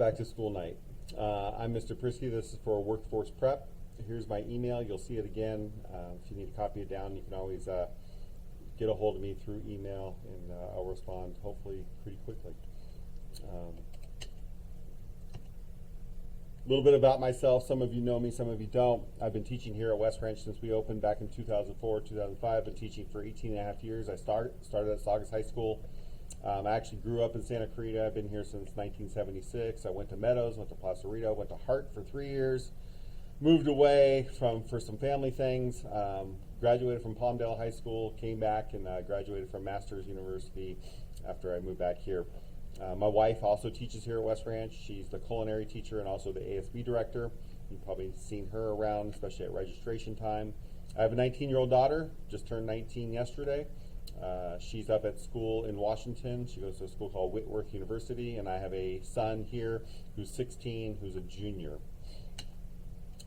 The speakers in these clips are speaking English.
back to school night. I'm Mr. Priske. This is for Workforce Prep. Here's my email. You'll see it again. If you need to copy it down, you can always get a hold of me through email, and I'll respond hopefully pretty quickly. A little bit about myself. Some of you know me, some of you don't. I've been teaching here at West Ranch since we opened back in 2004, 2005. I've been teaching for 18 and a half years. I started at Saugus High School. I actually grew up in Santa Clarita. I've been here since 1976. I went to Meadows, went to Placerito, went to Hart for 3 years. Moved away for some family things. Graduated from Palmdale High School, came back and graduated from Masters University after I moved back here. My wife also teaches here at West Ranch. She's the culinary teacher and also the ASB director. You've probably seen her around, especially at registration time. I have a 19-year-old daughter, just turned 19 yesterday. She's up at school in Washington. She goes to a school called Whitworth University, and I have a son here who's 16, who's a junior.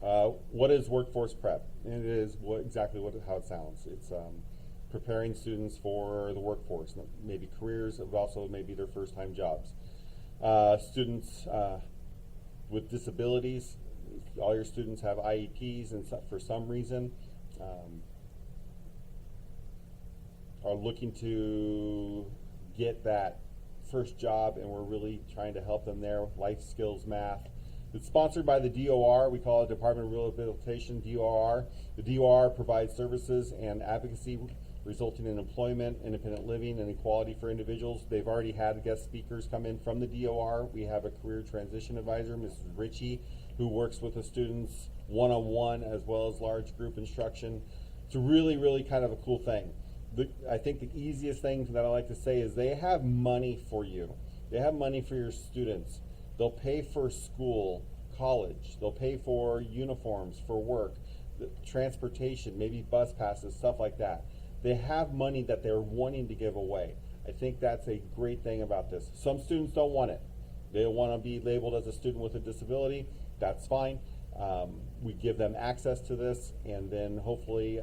What is Workforce Prep? It is how it sounds. It's preparing students for the workforce, maybe careers, but also maybe their first-time jobs. Students with disabilities, all your students have IEPs, and for some reason are looking to get that first job, and we're really trying to help them there. Life skills, math. It's sponsored by the DOR. We call it Department of Rehabilitation, DOR. The DOR provides services and advocacy resulting in employment, independent living, and equality for individuals. They've already had guest speakers come in from the DOR. We have a career transition advisor, Mrs. Ritchie, who works with the students one-on-one as well as large group instruction. It's really, really kind of a cool thing. I think the easiest thing that I like to say is they have money for you. They have money for your students. They'll pay for school, college. They'll pay for uniforms for work, transportation, maybe bus passes, stuff like that. They have money that they're wanting to give away. I think that's a great thing about this. Some students don't want it. They want to be labeled as a student with a disability. That's fine. We give them access to this, and then hopefully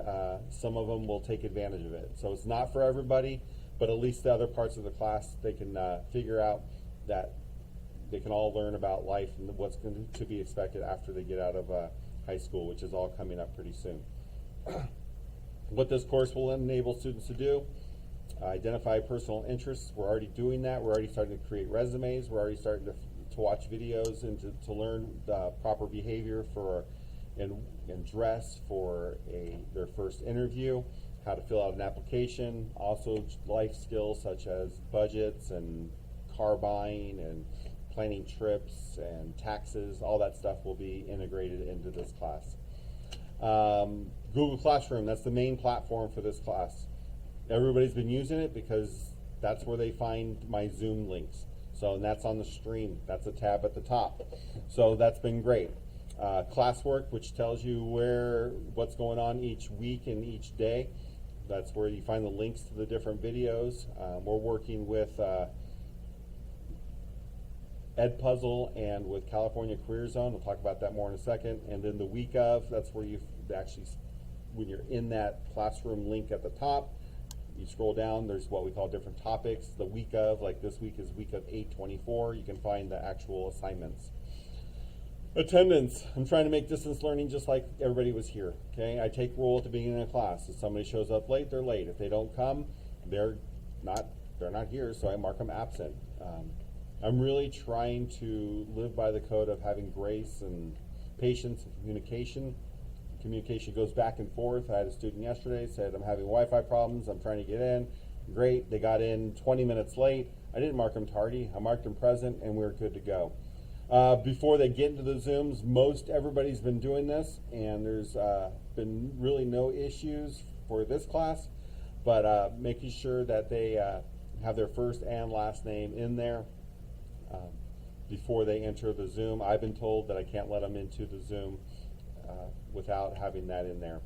some of them will take advantage of it. So it's not for everybody, but at least the other parts of the class, they can figure out that they can all learn about life and what's going to be expected after they get out of high school, which is all coming up pretty soon. What this course will enable students to do, identify personal interests. We're already doing that. We're already starting to create resumes. We're already starting to watch videos and to learn the proper behavior for and dress for their first interview, how to fill out an application, also life skills such as budgets and car buying and planning trips and taxes. All that stuff will be integrated into this class. Google Classroom, that's the main platform for this class. Everybody's been using it because that's where they find my Zoom links. And that's on the stream. That's a tab at the top. So that's been great. Classwork, which tells you what's going on each week and each day. That's where you find the links to the different videos. We're working with Edpuzzle and with California Career Zone. We'll talk about that more in a second. And then the week of, that's where you actually, when you're in that classroom link at the top, you scroll down, there's what we call different topics. The week of, like this week is week of 8/24. You can find the actual assignments. Attendance. I'm trying to make distance learning just like everybody was here. Okay, I take roll at the beginning of class. If somebody shows up late, they're late. If they don't come, they're not here, so I mark them absent. I'm really trying to live by the code of having grace and patience and communication. Communication goes back and forth. I had a student yesterday said, I'm having Wi-Fi problems. I'm trying to get in. Great. They got in 20 minutes late. I didn't mark them tardy. I marked them present, and we're good to go. Before they get into the Zooms, everybody's been doing this, and there's been really no issues for this class, but making sure that they have their first and last name in there before they enter the Zoom. I've been told that I can't let them into the Zoom without having that in there.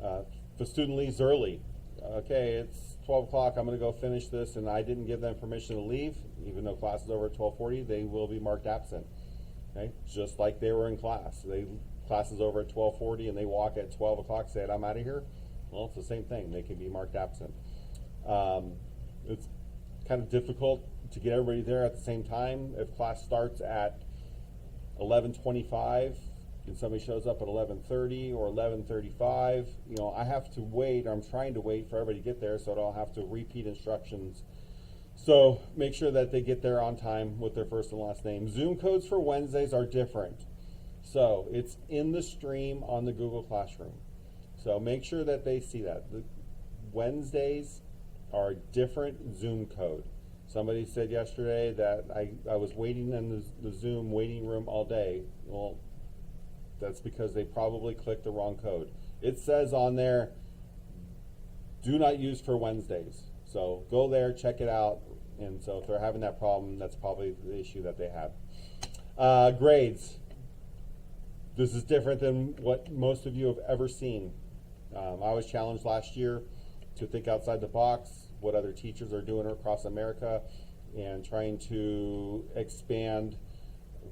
If a student leaves early, okay, it's 12 o'clock, I'm going to go finish this, and I didn't give them permission to leave, even though class is over at 12:40, they will be marked absent. Okay, just like they were in class. Class is over at 12:40 and they walk at 12 o'clock, say, I'm out of here. Well, it's the same thing. They can be marked absent. It's kind of difficult to get everybody there at the same time. If class starts at 11:25, and somebody shows up at 11:30 or 11:35, I have to wait, or I'm trying to wait for everybody to get there so I don't have to repeat instructions. So make sure that they get there on time with their first and last name. Zoom codes for Wednesdays are different. So it's in the stream on the Google Classroom. So make sure that they see that. The Wednesdays are a different Zoom code. Somebody said yesterday that I was waiting in the Zoom waiting room all day. Well, that's because they probably clicked the wrong code. It says on there, do not use for Wednesdays. So go there, check it out. And so if they're having that problem, that's probably the issue that they have. Grades. This is different than what most of you have ever seen. I was challenged last year to think outside the box, what other teachers are doing across America, and trying to expand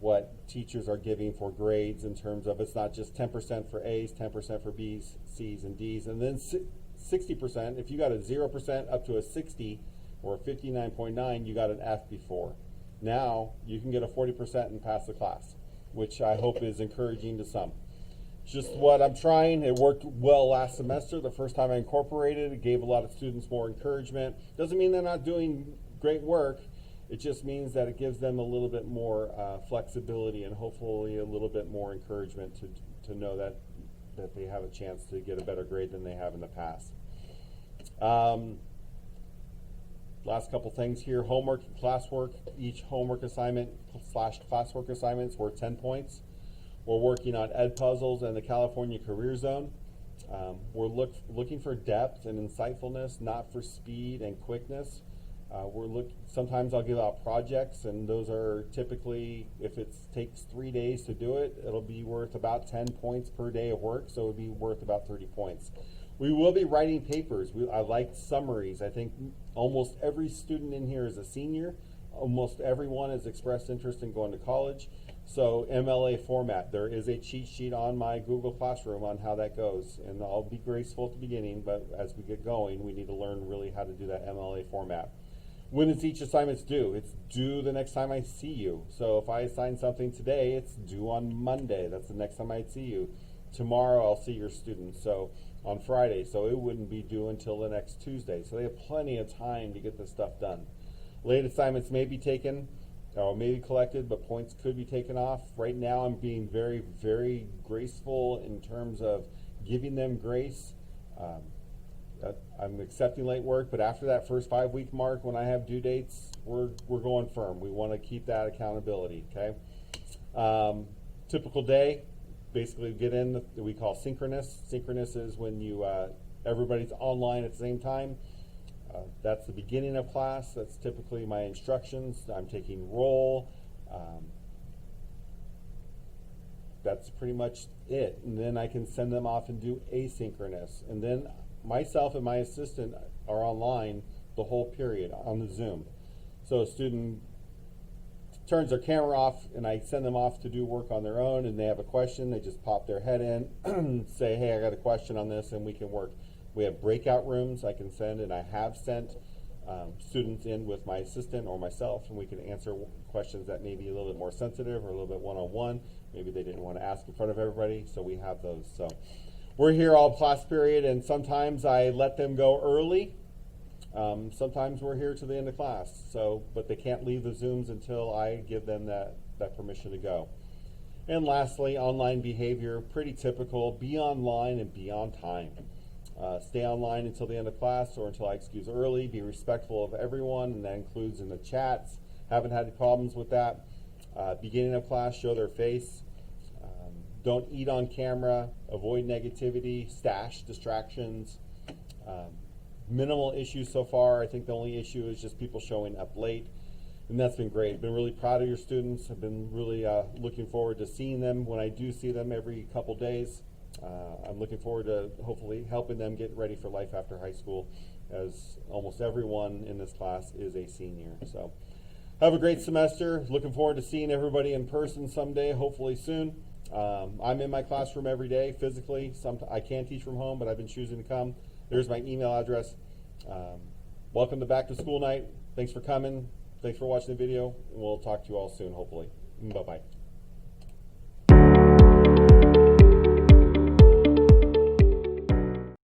what teachers are giving for grades in terms of it's not just 10% for A's, 10% for B's, C's, and D's, and then 60%. If you got a 0% up to a 60 or a 59.9, you got an F before. Now you can get a 40% and pass the class, which I hope is encouraging to some. Just what I'm trying. It worked well last semester. The first time I incorporated it, gave a lot of students more encouragement. Doesn't mean they're not doing great work. It just means that it gives them a little bit more flexibility and hopefully a little bit more encouragement to know that they have a chance to get a better grade than they have in the past. Last couple things here. Homework and classwork. Each homework assignment / classwork assignments worth 10 points. We're working on Ed Puzzles and the California Career Zone. We're looking for depth and insightfulness, not for speed and quickness. Sometimes I'll give out projects, and those are typically, if it takes 3 days to do it, it'll be worth about 10 points per day of work, so it'll be worth about 30 points. We will be writing papers. I like summaries. I think almost every student in here is a senior. Almost everyone has expressed interest in going to college. So MLA format, there is a cheat sheet on my Google Classroom on how that goes. And I'll be graceful at the beginning, but as we get going, we need to learn really how to do that MLA format. When is each assignment due? It's due the next time I see you. So if I assign something today, it's due on Monday. That's the next time I see you. Tomorrow I'll see your students. So on Friday, so it wouldn't be due until the next Tuesday. So they have plenty of time to get this stuff done. Late assignments may be taken or may be collected, but points could be taken off. Right now I'm being very, very graceful in terms of giving them grace. I'm accepting late work, but after that first 5-week mark when I have due dates, we're going firm. We want to keep that accountability, okay? Typical day, basically get in, we call synchronous. Synchronous is when everybody's online at the same time. That's the beginning of class. That's typically my instructions. I'm taking roll. That's pretty much it. And then I can send them off and do asynchronous. And then myself and my assistant are online the whole period on the Zoom. So a student turns their camera off and I send them off to do work on their own, and they have a question, they just pop their head in, say, hey, I got a question on this, and we can work. We have breakout rooms I can send, and I have sent students in with my assistant or myself, and we can answer questions that may be a little bit more sensitive or a little bit one-on-one. Maybe they didn't want to ask in front of everybody, so we have those. So we're here all class period, and sometimes I let them go early. Sometimes we're here to the end of class, but they can't leave the Zooms until I give them that permission to go. And lastly, online behavior, pretty typical. Be online and be on time. Stay online until the end of class or until I excuse early. Be respectful of everyone, and that includes in the chats. Haven't had any problems with that. Beginning of class, show their face. Don't eat on camera. Avoid negativity. Stash distractions. Minimal issues so far. I think the only issue is just people showing up late, and that's been great. I've been really proud of your students. I've been really looking forward to seeing them when I do see them every couple days. I'm looking forward to hopefully helping them get ready for life after high school, as almost everyone in this class is a senior. So have a great semester. Looking forward to seeing everybody in person someday, hopefully soon. I'm in my classroom every day physically. I can teach from home, but I've been choosing to come. There's my email address. Welcome to Back to School Night. Thanks for coming. Thanks for watching the video. We'll talk to you all soon, hopefully. Bye-bye.